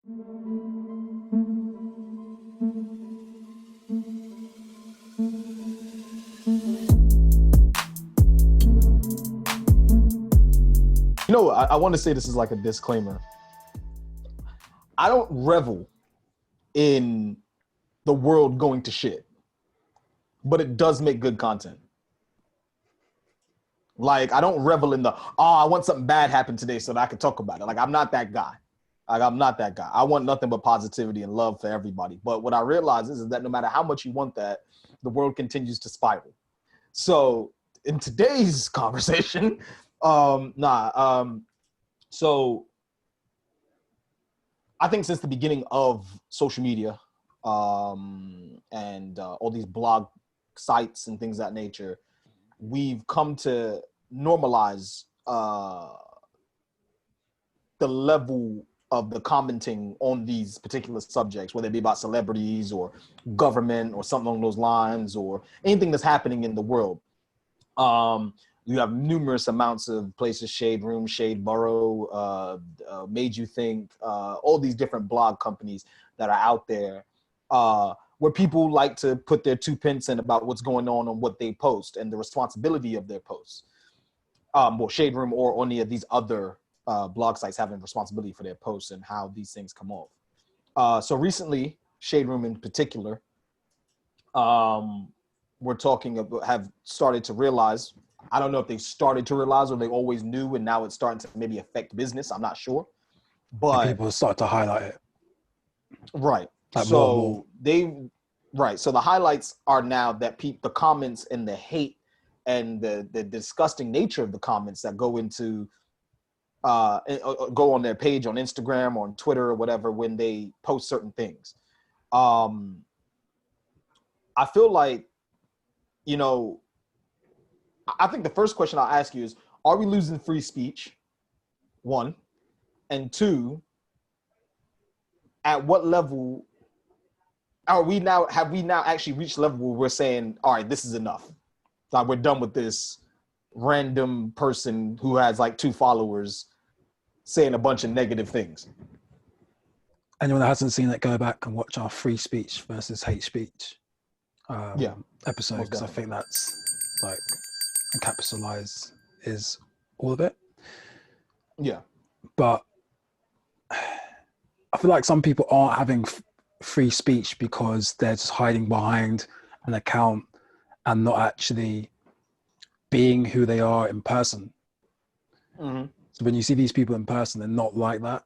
You know, I want to say this is like a disclaimer. I don't revel in the world going to shit, but it does make good content. Like, I don't revel in I want something bad happen today so that I can talk about it. Like, I'm not that guy. Like, I'm not that guy. I want nothing but positivity and love for everybody. But what I realize is that no matter how much you want that, the world continues to spiral. So in today's conversation, so I think since the beginning of social media and all these blog sites and things of that nature, we've come to normalize the level of the commenting on these particular subjects, whether it be about celebrities or government or something along those lines or anything that's happening in the world. You have numerous amounts of places, Shade Room, Shade Borough, Made You Think, all these different blog companies that are out there where people like to put their 2 pence in about what's going on what they post and the responsibility of their posts. Well, Shade Room or any of these other blog sites having responsibility for their posts and how these things come off. So recently, Shade Room in particular, we're talking about, have started to realize, I don't know if they started to realize or they always knew and now it's starting to maybe affect business. I'm not sure. But and people start to highlight it. Right. Like so so the highlights are now that the comments and the hate and the disgusting nature of the comments that go into go on their page on Instagram or on Twitter or whatever when they post certain things. I feel like, I think the first question I'll ask you is, are we losing free speech? One. And two, at what level have we now actually reached a level where we're saying, all right, this is enough. Like, we're done with this random person who has like 2 followers saying a bunch of negative things. Anyone that hasn't seen it, go back and watch our free speech versus hate speech episode, because I think that's like encapsulized is all of it. Yeah. But I feel like some people aren't having free speech because they're just hiding behind an account and not actually being who they are in person. Mm-hmm. So when you see these people in person, they're not like that.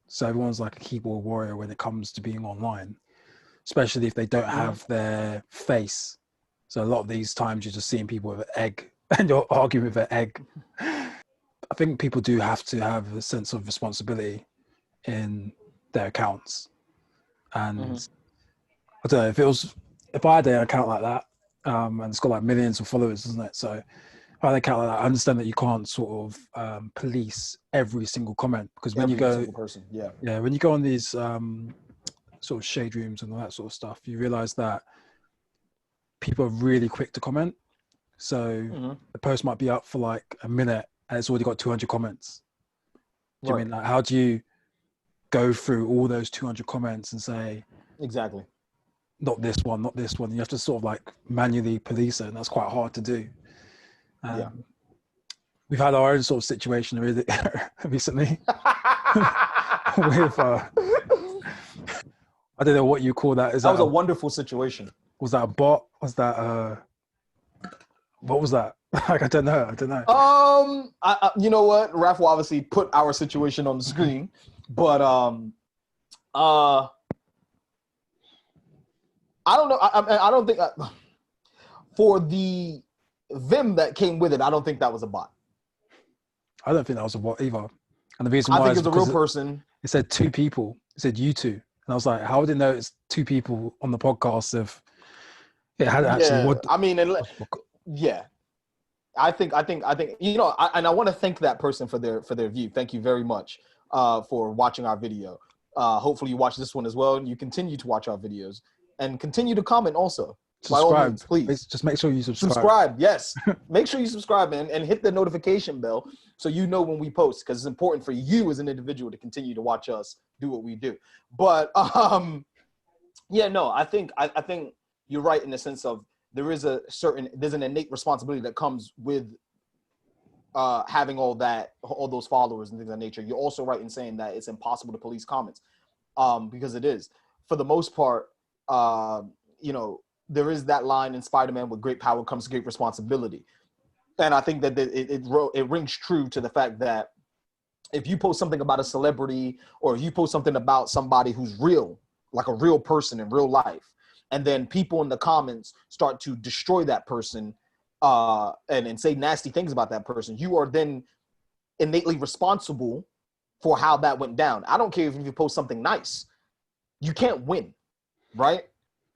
So everyone's like a keyboard warrior when it comes to being online, especially if they don't have their face. So a lot of these times you're just seeing people with an egg and you're arguing with an egg. I think people do have to have a sense of responsibility in their accounts. And I don't know, if I had an account like that, and it's got like millions of followers, isn't it? So if I had an account like that, I understand that you can't sort of police every single comment, because when when you go on these sort of shade rooms and all that sort of stuff, you realize that people are really quick to comment. So the post might be up for like a minute and it's already got 200 comments. Do you mean, like, how do you go through all those 200 comments and say, exactly, not this one, not this one? You have to sort of like manually police it, and that's quite hard to do. We've had our own sort of situation really recently with I don't know what you call that. That was a wonderful situation. Was that a bot? Was that what was that? Like, I don't know. You know what? Raph will obviously put our situation on the screen, but I don't know. I don't think for the vim that came with it, I don't think that was a bot. I don't think that was a bot either. And the reason why I think it's a real person. It said 2 people. It said you 2. And I was like, how would it know it's 2 people on the podcast if it had actually? I think and I want to thank that person for their view. Thank you very much for watching our video. Hopefully you watch this one as well, and you continue to watch our videos and continue to comment also. By all Subscribe. means, please. Just make sure you subscribe. Subscribe, yes. Make sure you subscribe and hit the notification bell so you know when we post, because it's important for you as an individual to continue to watch us do what we do. But yeah, no, I think you're right in the sense of there's an innate responsibility that comes with having all those followers and things of that nature. You're also right in saying that it's impossible to police comments, because it is. For the most part, there is that line in Spider-Man, with great power comes great responsibility. And I think that it rings true to the fact that if you post something about a celebrity, or if you post something about somebody who's real, like a real person in real life, and then people in the comments start to destroy that person and say nasty things about that person, you are then innately responsible for how that went down. I don't care if you post something nice. You can't win, right?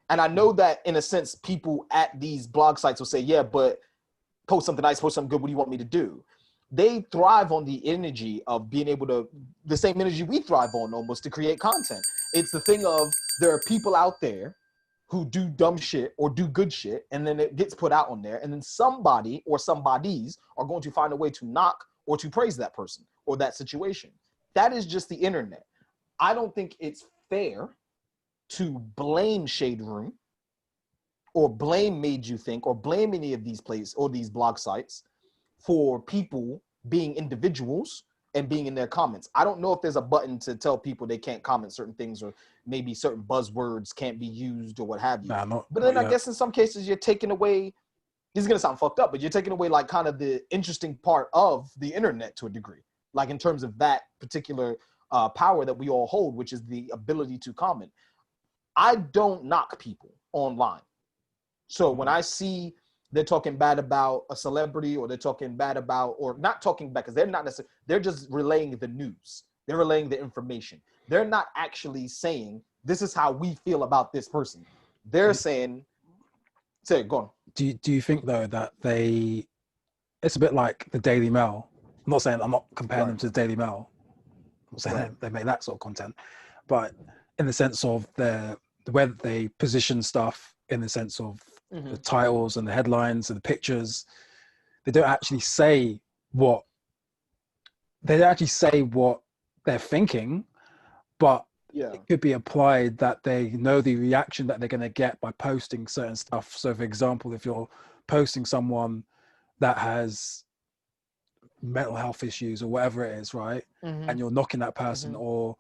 And I know that in a sense, people at these blog sites will say, yeah, but post something nice, post something good. What do you want me to do? They thrive on the energy of being able to, the same energy we thrive on almost, to create content. It's the thing of, there are people out there who do dumb shit or do good shit, and then it gets put out on there, and then somebody or somebodies are going to find a way to knock or to praise that person or that situation. That is just the internet. I don't think it's fair to blame Shade Room or blame Made You Think or blame any of these places or these blog sites for people being individuals and being in their comments. I don't know if there's a button to tell people they can't comment certain things, or maybe certain buzzwords can't be used or what have you. But then I guess in some cases you're taking away, this is gonna sound fucked up, but you're taking away like kind of the interesting part of the internet to a degree, like in terms of that particular power that we all hold, which is the ability to comment. I don't knock people online. So when I see they're talking bad about a celebrity, or they're talking bad about, or not talking bad, because they're not necessarily, they're just relaying the news. They're relaying the information. They're not actually saying, this is how we feel about this person. They're saying, say it, go on. Do you think though that it's a bit like the Daily Mail? I'm not comparing them to the Daily Mail. I'm not saying they make that sort of content, but in the sense of the way that they position stuff, in the sense of the titles and the headlines and the pictures, they don't actually say what they're thinking, but it could be applied that they know the reaction that they're going to get by posting certain stuff. So for example, if you're posting someone that has mental health issues or whatever it is, right, and you're knocking that person, or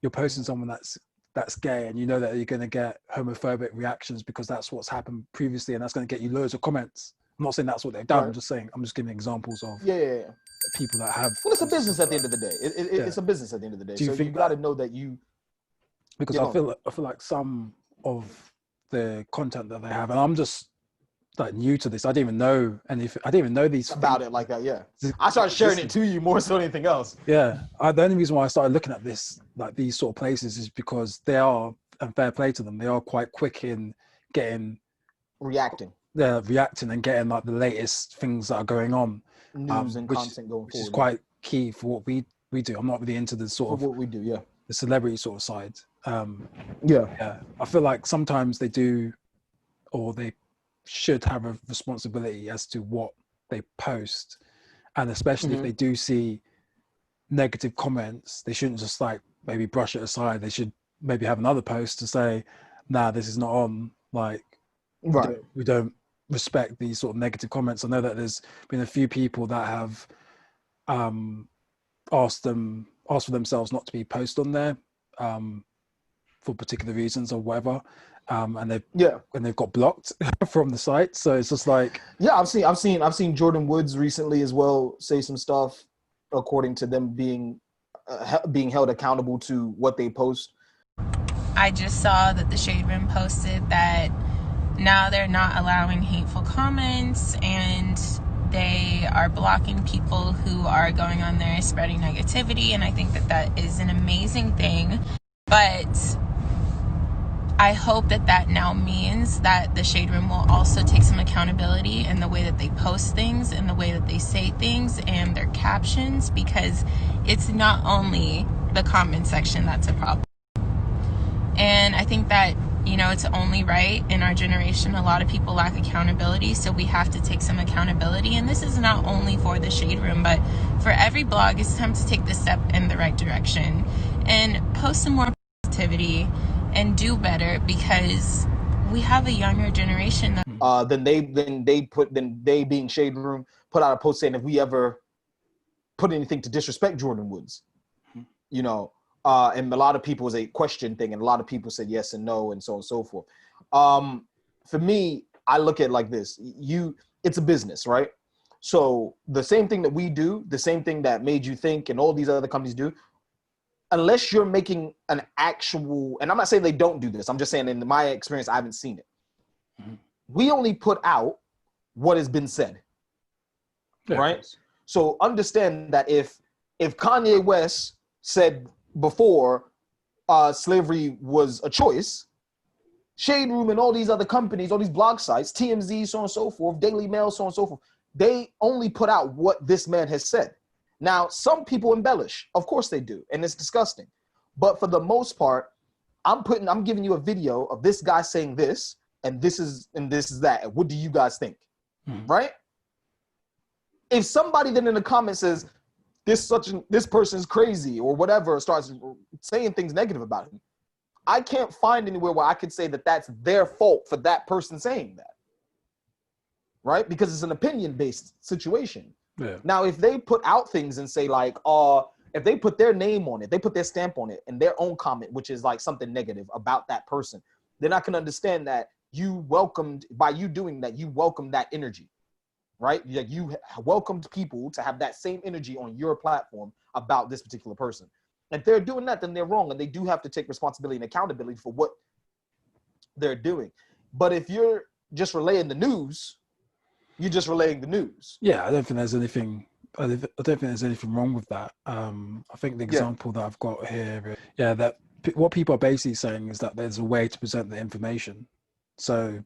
you're posting someone that's gay, and you know that you're going to get homophobic reactions because that's what's happened previously, and that's going to get you loads of comments. I'm not saying that's what they've done. I'm just giving examples of people that have. Well, it's a business at the end of the day. It's a business at the end of the day. Do you so think you got to know that you, because I feel like some of the content that they have, and I'm just like new to this. I didn't even know anything. I didn't even know these about it like that. Yeah, I started sharing it to you more so than anything else. Yeah, the only reason why I started looking at this, like these sort of places, is because they are, and fair play to them, they are quite quick in reacting and getting like the latest things that are going on, news and content going forward, which is quite key for what we do. I'm not really into the sort of what we do, the celebrity sort of side. I feel like sometimes they do, or they should have a responsibility as to what they post, and especially if they do see negative comments, they shouldn't just like maybe brush it aside. They should maybe have another post to say, nah, this is not on, like we don't respect these sort of negative comments. I know that there's been a few people that have asked for themselves not to be posted on there for particular reasons or whatever, and they've got blocked from the site. So it's just like, I've seen Jordan Woods recently as well say some stuff according to them being held accountable to what they post. I just saw that the Shade Room posted that now they're not allowing hateful comments, and they are blocking people who are going on there spreading negativity, and I think that that is an amazing thing. But I hope that that now means that the Shade Room will also take some accountability in the way that they post things, in the way that they say things, and their captions, because it's not only the comment section that's a problem. And I think that, you know, it's only right in our generation. A lot of people lack accountability, so we have to take some accountability. And this is not only for the Shade Room, but for every blog. It's time to take the step in the right direction and post some more positivity and do better, because we have a younger generation that then they being Shade Room put out a post saying if we ever put anything to disrespect Jordan Woods, you know, and a lot of people was a question thing, and a lot of people said yes and no and so on and so forth. For me, I look at it like this: it's a business, right? So the same thing that we do, the same thing that Made You Think and all these other companies do, unless you're making an actual, and I'm not saying they don't do this, I'm just saying in my experience, I haven't seen it. We only put out what has been said, right? So understand that if Kanye West said before slavery was a choice, Shade Room and all these other companies, all these blog sites, TMZ, so on and so forth, Daily Mail, so on and so forth, they only put out what this man has said. Now, some people embellish. Of course they do, and it's disgusting. But for the most part, I'm giving you a video of this guy saying this, and this is that. What do you guys think? Right? If somebody then in the comments says this person's crazy or whatever, starts saying things negative about him, I can't find anywhere where I could say that that's their fault for that person saying that. Right? Because it's an opinion-based situation. Yeah. Now, if they put out things and say like, if they put their name on it, they put their stamp on it and their own comment, which is like something negative about that person, then I can understand that by you doing that, you welcome that energy, right? Like you welcomed people to have that same energy on your platform about this particular person. If they're doing that, then they're wrong, and they do have to take responsibility and accountability for what they're doing. But if you're just relaying the news, you're just relaying the news. Yeah, I don't think there's anything wrong with that. I think the example that I've got here, that what people are basically saying is that there's a way to present the information. So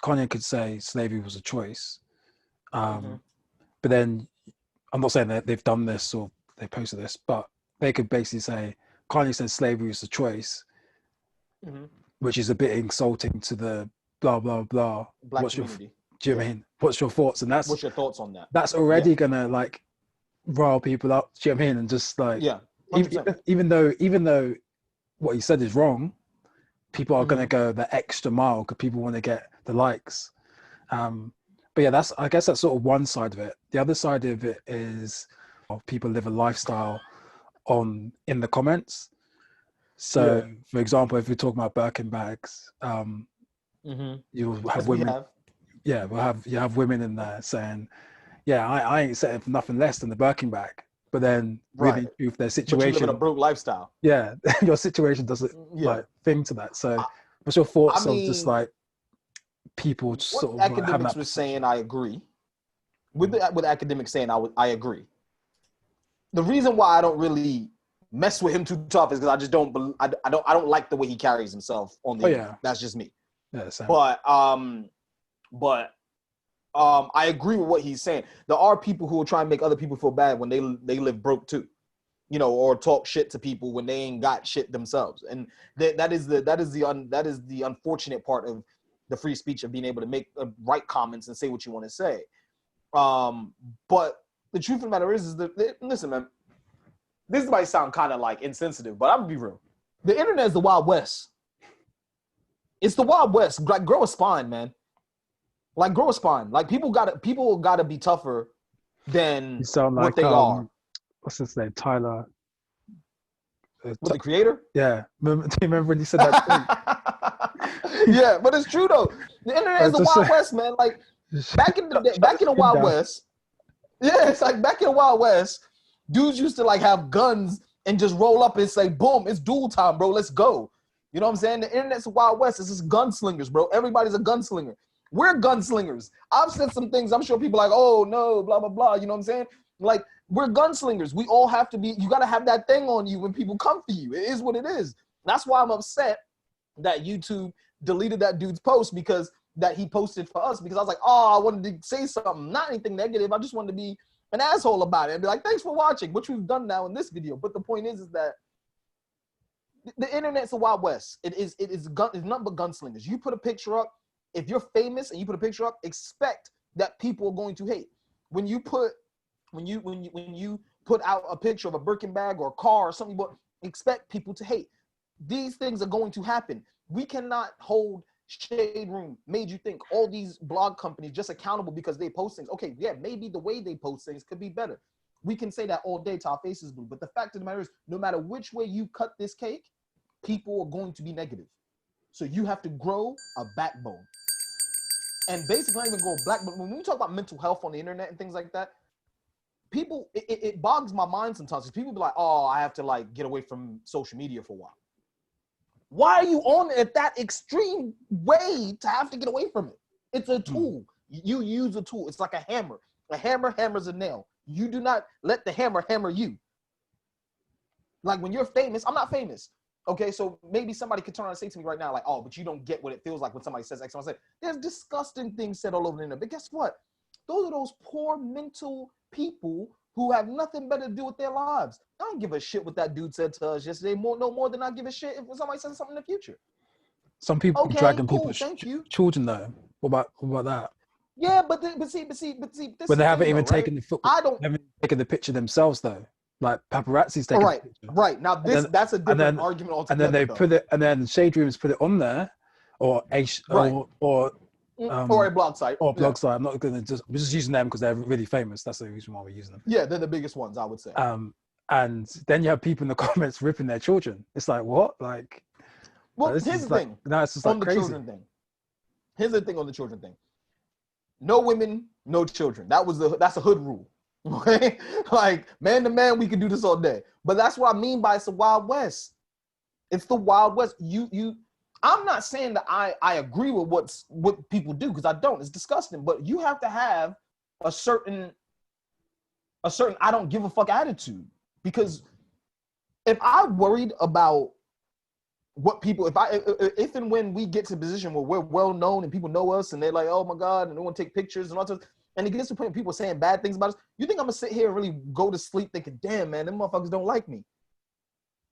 Kanye could say slavery was a choice, but then I'm not saying that they've done this or they posted this, but they could basically say Kanye said slavery was a choice, which is a bit insulting to the blah blah blah Black community. Do you know what I mean? What's your thoughts? And what's your thoughts on that? That's already gonna like rile people up. Do you know what I mean? And just like even though what he said is wrong, people are gonna go the extra mile because people want to get the likes. But yeah, I guess that's sort of one side of it. The other side of it is people live a lifestyle in the comments. So for example, if we're talking about Birkin bags, you'll have women. You have women in there saying, I ain't setting for nothing less than the Birkin bag. But then really in truth, their situation. But you live in a broke lifestyle. Yeah, your situation doesn't like thing to that. So what's your thoughts on just like people just sort of academics was saying? I agree. With academics saying I agree. The reason why I don't really mess with him too tough is because I just don't like the way he carries himself on the That's just me. Yeah, same. But I agree with what he's saying. There are people who will try and make other people feel bad when they live broke too, you know, or talk shit to people when they ain't got shit themselves. And that is the unfortunate part of the free speech of being able to make write comments and say what you want to say. But the truth of the matter is that listen, man, this might sound kind of like insensitive, but I'm gonna be real. The internet is the Wild West. It's the Wild West. Like, grow a spine, man. Like, grow a spine. Like, people gotta be tougher than what they are. What's his name? Tyler. The creator? Yeah. Do you remember when he said that thing? Yeah, but it's true though. The internet is the Wild West, man. Like, back in the Wild West. Yeah, it's like back in the Wild West, dudes used to like have guns and just roll up and say, boom, it's duel time, bro. Let's go. You know what I'm saying? The internet's the Wild West. It's just gunslingers, bro. Everybody's a gunslinger. We're gunslingers. I've said some things. I'm sure people are like, oh no, blah, blah, blah. You know what I'm saying? Like, we're gunslingers. We all have to be, you got to have that thing on you when people come for you. It is what it is. That's why I'm upset that YouTube deleted that dude's post because that he posted for us, because I was like, oh, I wanted to say something, not anything negative. I just wanted to be an asshole about it and be like, thanks for watching, which we've done now in this video. But the point is that the internet's a wild west. It's nothing but gunslingers. You put a picture up, if you're famous and you put a picture up, expect that people are going to hate. When you put out a picture of a Birkin bag or a car or something, but expect people to hate. These things are going to happen. We cannot hold Shade Room, Made You Think, all these blog companies just accountable because they post things. Okay, yeah, maybe the way they post things could be better. We can say that all day till our faces blue. But the fact of the matter is, no matter which way you cut this cake, people are going to be negative. So you have to grow a backbone. And basically, not even grow black, but when we talk about mental health on the internet and things like that, people, it bogs my mind sometimes because people be like, oh, I have to like get away from social media for a while. Why are you on it that extreme way to have to get away from it? It's a tool. You use a tool. It's like a hammer. A hammer hammers a nail. You do not let the hammer hammer you. Like when you're famous, I'm not famous. Okay, so maybe somebody could turn around and say to me right now, like, oh, but you don't get what it feels like when somebody says X, Y, Z. There's disgusting things said all over the internet. But guess what? Those are those poor mental people who have nothing better to do with their lives. I don't give a shit what that dude said to us yesterday, no more than I give a shit if somebody says something in the future. Some people Okay, dragging cool, people's thank you. children though. What about that? Yeah, but see, this When they haven't thing, even though, right? taken the I taken the picture themselves though. Like paparazzi's taking the picture. Right. Now that's a different argument altogether. And then they though. put it, and then Shade Rooms put it on there, or or a blog site. Or a blog site. I'm not going to we're just using them because they're really famous. That's the reason why we're using them. Yeah, they're the biggest ones, I would say. And then you have people in the comments ripping their children. It's like, what? Like, well, here's the thing. Now it's just on like the crazy. Children thing. Here's the thing on the children thing. No women, no children. That's a hood rule. Okay, like man to man, we can do this all day. But that's what I mean by it's the Wild West. It's the Wild West. I'm not saying that I agree with what people do because I don't. It's disgusting. But you have to have a certain I don't give a fuck attitude. Because if I worried about what people, if and when we get to a position where we're well known and people know us and they're like, oh my God, and they want to take pictures and all that, and it gets to the point where people saying bad things about us, you think I'm gonna sit here and really go to sleep thinking, damn man, them motherfuckers don't like me?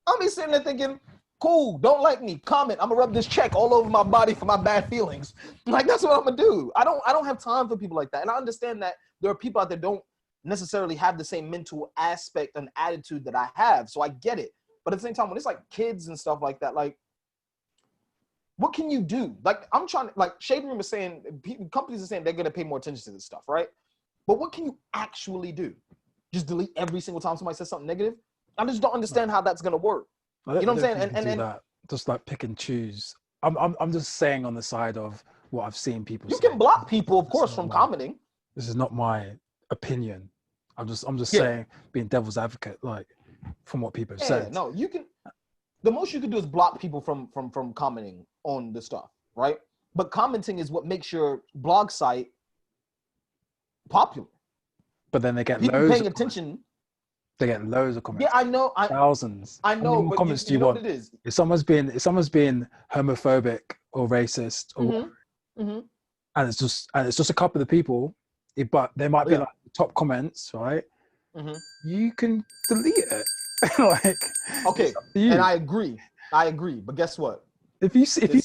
I'll be sitting there thinking, cool, don't like me, comment, I'm gonna rub this check all over my body for my bad feelings. Like that's what I'm gonna do. I don't have time for people like that. And I understand that there are people out there that don't necessarily have the same mental aspect and attitude that I have. So I get it. But at the same time, when it's like kids and stuff like that, like, what can you do? Like, I'm trying to, like, Shade Room is saying, companies are saying they're going to pay more attention to this stuff, right? But what can you actually do? Just delete every single time somebody says something negative? I just don't understand how that's going to work. You know what I'm saying? And that. Just like pick and choose. I'm just saying on the side of what I've seen people say. You can block people, of course, from commenting. This is not my opinion. I'm just saying, being devil's advocate, like, from what people have said. No, you can. The most you can do is block people from commenting on the stuff, right? But commenting is what makes your blog site popular. But then they get people loads paying of attention. Comments. They get loads of comments. Yeah, I know. Thousands. I know. How many but comments do you know want? what it is? If someone's being homophobic or racist, or and it's just a couple of people, but they might be like the top comments, right? You can delete it. Like, okay, and I agree, but guess what? If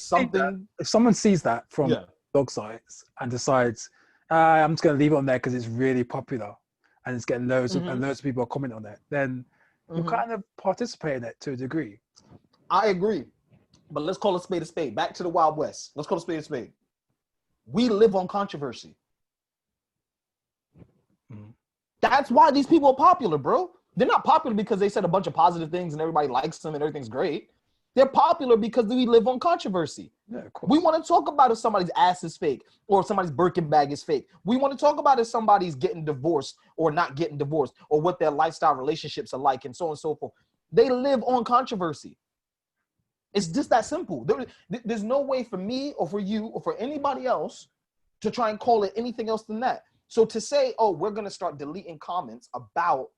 someone sees that from blog sites and decides, I'm just going to leave it on there because it's really popular and it's getting loads of people are commenting on it, then you kind of participate in it to a degree. I agree, but let's call a spade a spade. Back to the Wild West. Let's call a spade a spade. We live on controversy. That's why these people are popular, bro. They're not popular because they said a bunch of positive things and everybody likes them and everything's great. They're popular because we live on controversy. Yeah, of course. We want to talk about if somebody's ass is fake or if somebody's Birkin bag is fake. We want to talk about if somebody's getting divorced or not getting divorced or what their lifestyle relationships are like and so on and so forth. They live on controversy. It's just that simple. There's no way for me or for you or for anybody else to try and call it anything else than that. So to say, oh, we're going to start deleting comments about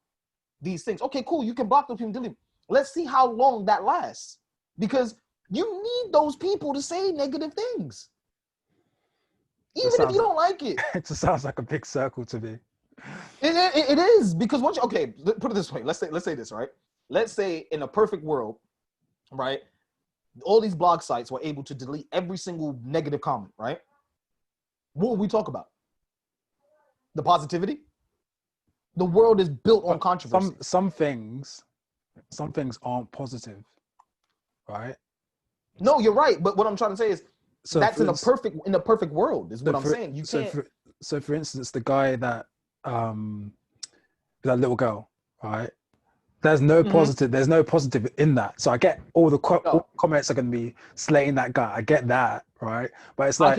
these things. Okay, cool. You can block those people and delete them. Let's see how long that lasts. Because you need those people to say negative things. Even if you don't like it. It just sounds like a big circle to me. It is. Because put it this way. Let's say this, right? Let's say in a perfect world, right? All these blog sites were able to delete every single negative comment, right? What would we talk about? The positivity? The world is built on controversy. Some things aren't positive, right? No, you're right. But what I'm trying to say is So that's for in a ins- perfect world, is what I'm saying. You can't. For instance, the guy that that little girl, right? There's no positive. There's no positive in that. So I get all the all comments are going to be slaying that guy. I get that, right? But it's like I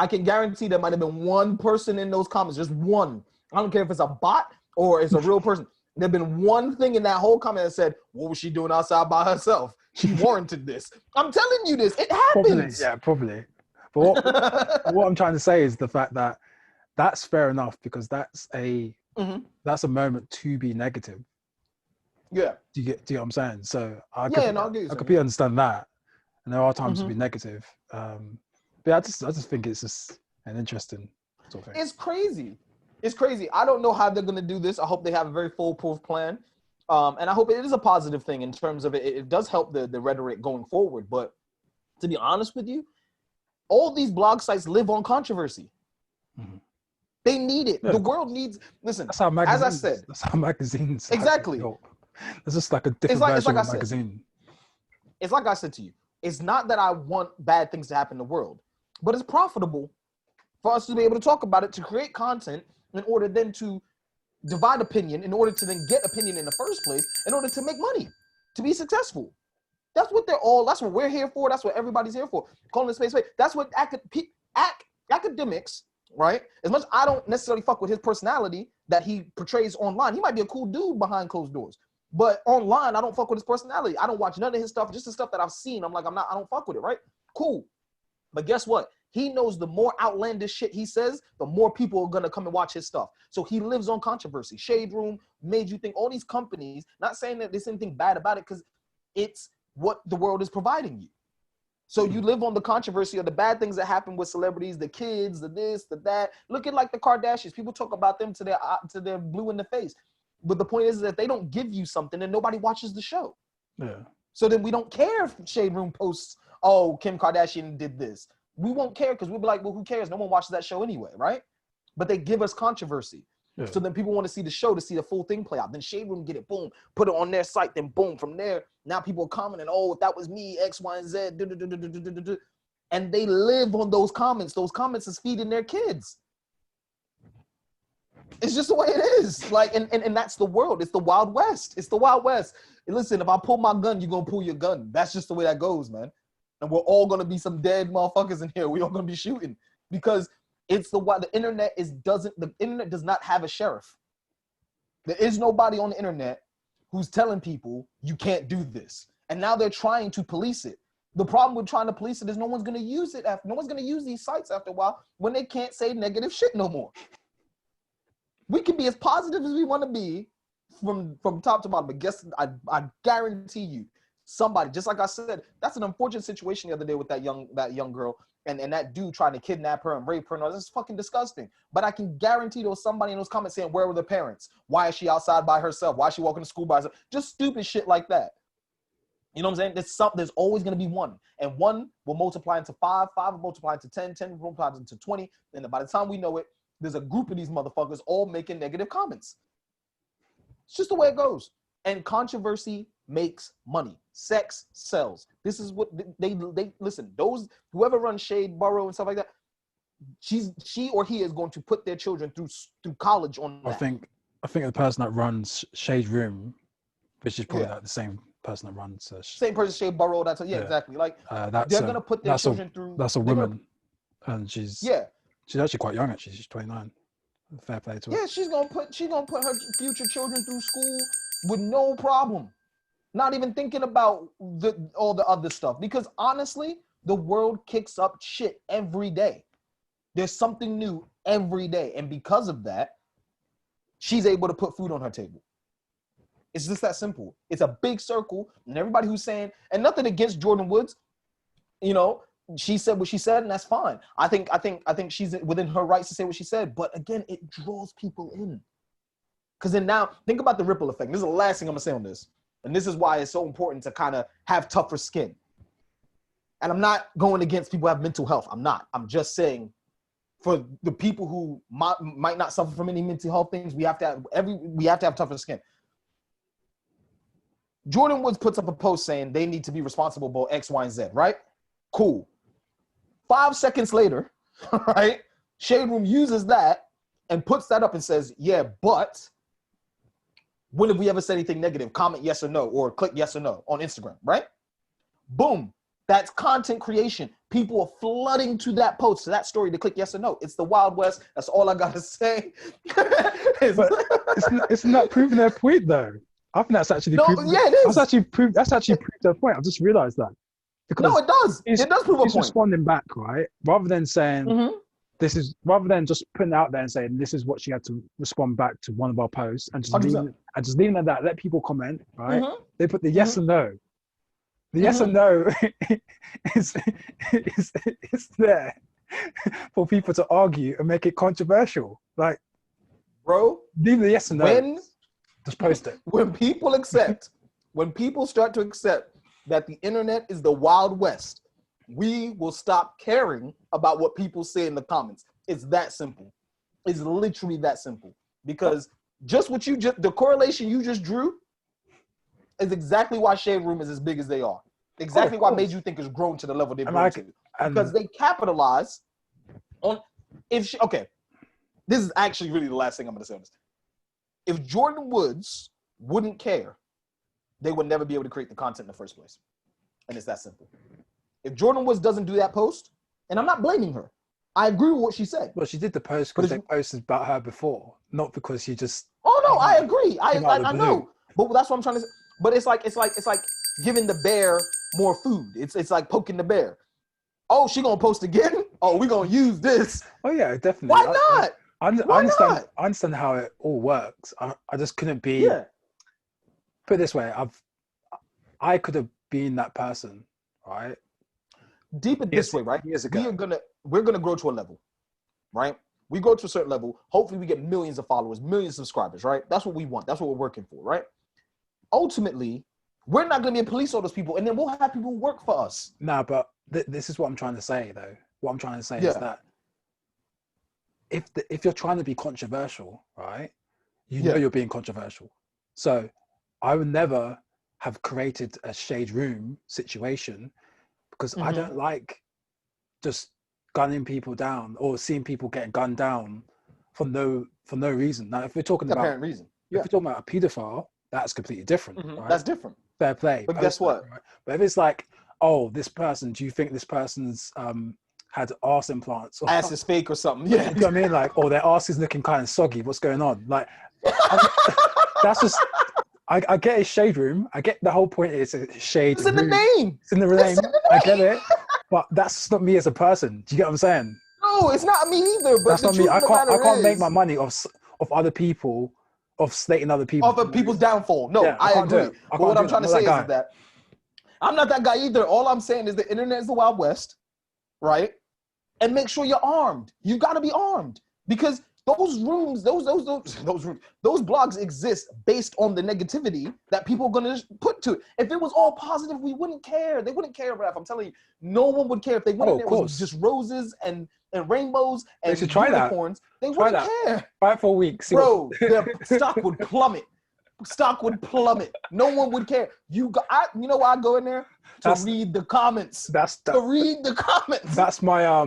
can guarantee there might have been one person in those comments, just one. I don't care if it's a bot or it's a real person. There've been one thing in that whole comment that said, "What was she doing outside by herself? She warranted this." I'm telling you this. It happens. Probably. But what I'm trying to say is the fact that that's fair enough, because that's a moment to be negative. Yeah. Do you get what I'm saying? So I completely understand that. And there are times to be negative. But I just think it's just an interesting sort of thing. It's crazy. It's crazy. I don't know how they're going to do this. I hope they have a very foolproof plan. And I hope it is a positive thing in terms of it does help the rhetoric going forward. But to be honest with you, all these blog sites live on controversy. They need it. Yeah, the world needs, listen, that's how as I said. That's how magazines. Exactly. It's just like a different version of a magazine. It's like I said to you. It's not that I want bad things to happen in the world, but it's profitable for us to be able to talk about it, to create content in order then to divide opinion, in order to then get opinion in the first place, in order to make money, to be successful. That's what that's what we're here for. That's what everybody's here for. Calling it space. That's what academics, right? As much as I don't necessarily fuck with his personality that he portrays online. He might be a cool dude behind closed doors. But online, I don't fuck with his personality. I don't watch none of his stuff, just the stuff that I've seen. I don't fuck with it, right? Cool. But guess what? He knows the more outlandish shit he says, the more people are going to come and watch his stuff. So he lives on controversy. Shade Room Made You Think, all these companies, not saying that there's anything bad about it, because it's what the world is providing you. So you live on the controversy of the bad things that happen with celebrities, the kids, the this, the that. Look at like the Kardashians. People talk about them to their blue in the face. But the point is that they don't give you something and nobody watches the show. Yeah. So then we don't care if Shade Room posts, "Oh, Kim Kardashian did this." We won't care because we'll be like, well, who cares? No one watches that show anyway, right? But they give us controversy. Yeah. So then people want to see the show to see the full thing play out. Then Shade Room get it, boom, put it on their site, then boom, from there, now people are commenting, "Oh, if that was me, X, Y, and Z, and they live on those comments. Those comments is feeding their kids. It's just the way it is. Like, and that's the world. It's the Wild West. It's the Wild West. And listen, if I pull my gun, you're going to pull your gun. That's just the way that goes, man. And we're all going to be some dead motherfuckers in here. We're all going to be shooting because it's the internet the internet does not have a sheriff. There is nobody on the internet who's telling people you can't do this. And now they're trying to police it. The problem with trying to police it is no one's going to use it no one's going to use these sites after a while when they can't say negative shit no more. We can be as positive as we want to be from top to bottom, but guess I guarantee you, somebody, just like I said, that's an unfortunate situation the other day with that young girl and that dude trying to kidnap her and rape her. And that's fucking disgusting. But I can guarantee there was somebody in those comments saying, "Where were the parents? Why is she outside by herself? Why is she walking to school by herself?" Just stupid shit like that. You know what I'm saying? There's always going to be one. And one will multiply into 5, 5 will multiply into 10, 10 will multiply into 20. And then by the time we know it, there's a group of these motherfuckers all making negative comments. It's just the way it goes. And controversy makes money. Sex sells. This is what they listen. Those whoever runs Shade Borough and stuff like that, she or he is going to put their children through college on that. I think the person that runs Shade Room, which is probably like the same person that runs same person Shade Borough. Exactly. Like they're gonna put their children through. That's a woman, and she's actually quite young. Actually, she's 29. Fair play to her. Yeah, she's gonna put her future children through school with no problem. Not even thinking about all the other stuff. Because honestly, the world kicks up shit every day. There's something new every day. And because of that, she's able to put food on her table. It's just that simple. It's a big circle. And everybody who's saying, and nothing against Jordan Woods, you know, she said what she said, and that's fine. I think she's within her rights to say what she said. But again, it draws people in. Because then now, think about the ripple effect. This is the last thing I'm going to say on this. And this is why it's so important to kind of have tougher skin. And I'm not going against people who have mental health. I'm not. I'm just saying for the people who might not suffer from any mental health things, we have to have tougher skin. Jordan Woods puts up a post saying they need to be responsible about X, Y, and Z, right? Cool. 5 seconds later, right, Shade Room uses that and puts that up and says, yeah, but when have we ever said anything negative? Comment yes or no, or click yes or no on Instagram, right? Boom. That's content creation. People are flooding to that post, to that story to click yes or no. It's the Wild West. That's all I got to say. But it's not proving their point, though. I think that's actually that's actually proved their point. I've just realized that. Because no, it does. It does prove a point. He's responding back, right? Rather than saying rather than just putting it out there and saying this is what she had to respond back to one of our posts and just leaving it at that. Let people comment, right? They put the yes and no. The yes or no is there for people to argue and make it controversial. Like, bro, leave the yes and no. Just post it. When people start to accept that the internet is the Wild West, we will stop caring about what people say in the comments. It's that simple. It's literally that simple. Because the correlation you just drew is exactly why Shade Room is as big as they are. Exactly why made you think it's grown to the level they've grown to. Because they capitalize on this is actually really the last thing I'm gonna say on this. If Jordan Woods wouldn't care, they would never be able to create the content in the first place. And it's that simple. If Jordan Woods doesn't do that post, and I'm not blaming her, I agree with what she said. Well, she did the post because they posted about her before, not because she just. Oh no, I agree. I know, but that's what I'm trying to say. But it's like giving the bear more food. It's like poking the bear. Oh, she gonna post again? Oh, we gonna use this. Oh yeah, definitely. Why not? I understand how it all works. I just couldn't be. Yeah. Put it this way, I could have been that person, right? Deep it this way, right? Years ago. We're gonna grow to a level, right? We go to a certain level. Hopefully, we get millions of followers, millions of subscribers, right? That's what we want. That's what we're working for, right? Ultimately, we're not gonna be a police on those people, and then we'll have people work for us. No, but this is what I'm trying to say, though. What I'm trying to say is that if you're trying to be controversial, right? You know you're being controversial. So I would never have created a Shade Room situation because I don't like just gunning people down or seeing people getting gunned down for no reason. Now, if we're talking about apparent reason, if we're talking about a pedophile, that's completely different. Right? That's different. Fair play. But guess what? Right? But if it's like, oh, this person, do you think this person's had arse implants? Or ass is fake or something? Yeah. You know what I mean? Like, oh, their arse is looking kind of soggy. What's going on? Like, that's just. I get it's Shade Room. I get the whole point is Shade. It's in the name. It's in the name. I get it. But that's not me as a person. Do you get what I'm saying? No, it's not me either. But that's not me. I can't make my money off other people, of slating other people. Off of people's downfall. No, I agree. But what I'm trying to say is that I'm not that guy either. All I'm saying is the internet is the Wild West, right? And make sure you're armed. You got to be armed because those rooms, those blogs exist based on the negativity that people are going to put to it. If it was all positive, we wouldn't care. They wouldn't care, Raph. I'm telling you, no one would care if they went in there was just roses and rainbows and unicorns. They wouldn't care. Try it for a week. Bro, their stock would plummet. Stock would plummet. No one would care. You know why I go in there? To read the comments. To read the comments. That's my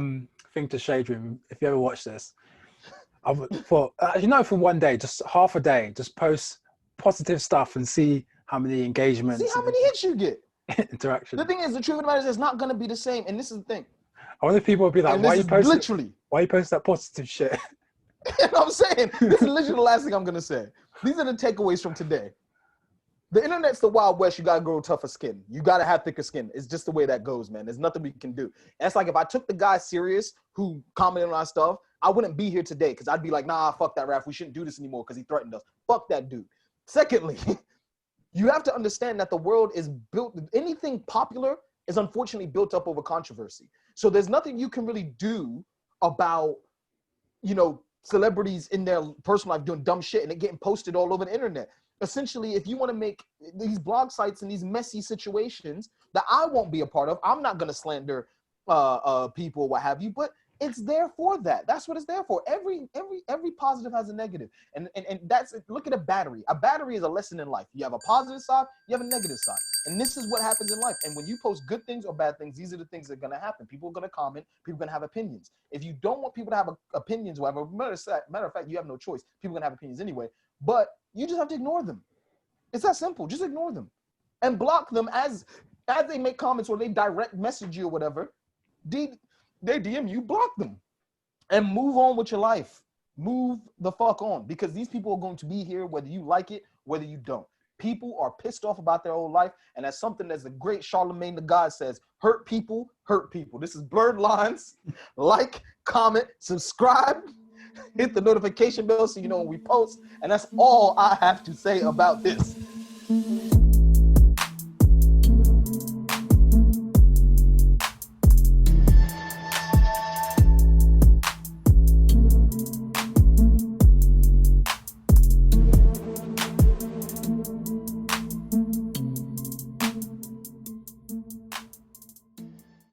thing to Shade Room. If you ever watch this. For one day, just half a day, just post positive stuff and see how many engagements. See how many hits you get. Interaction. The thing is, the truth of the matter is, it's not going to be the same. And this is the thing. I wonder if people will be like, why you post that positive shit? You know what I'm saying? This is literally the last thing I'm going to say. These are the takeaways from today. The internet's the Wild West. You got to grow tougher skin. You got to have thicker skin. It's just the way that goes, man. There's nothing we can do. And it's like if I took the guy serious who commented on our stuff, I wouldn't be here today because I'd be like, nah, fuck that, Raph. We shouldn't do this anymore because he threatened us. Fuck that dude. Secondly, you have to understand that the world is built, anything popular is unfortunately built up over controversy. So there's nothing you can really do about, celebrities in their personal life doing dumb shit and it getting posted all over the internet. essentially, if you want to make these blog sites and these messy situations that I won't be a part of, I'm not going to slander people, what have you, but it's there for that. That's what it's there for. Every positive has a negative. And that's, look at a battery. A battery is a lesson in life. You have a positive side, you have a negative side. And this is what happens in life. And when you post good things or bad things, these are the things that are going to happen. People are going to comment. People are going to have opinions. If you don't want people to have opinions, whatever, matter of fact, you have no choice. People are going to have opinions anyway. But you just have to ignore them. It's that simple. Just ignore them. And block them as they make comments or they direct message you or whatever. They DM you, block them, and move on with your life. Move the fuck on, because these people are going to be here whether you like it, whether you don't. People are pissed off about their whole life, and that's something that's the great Charlemagne the God says: hurt people, hurt people. This is Blurred Lines. Like, comment, subscribe, hit the notification bell so you know when we post, and that's all I have to say about this.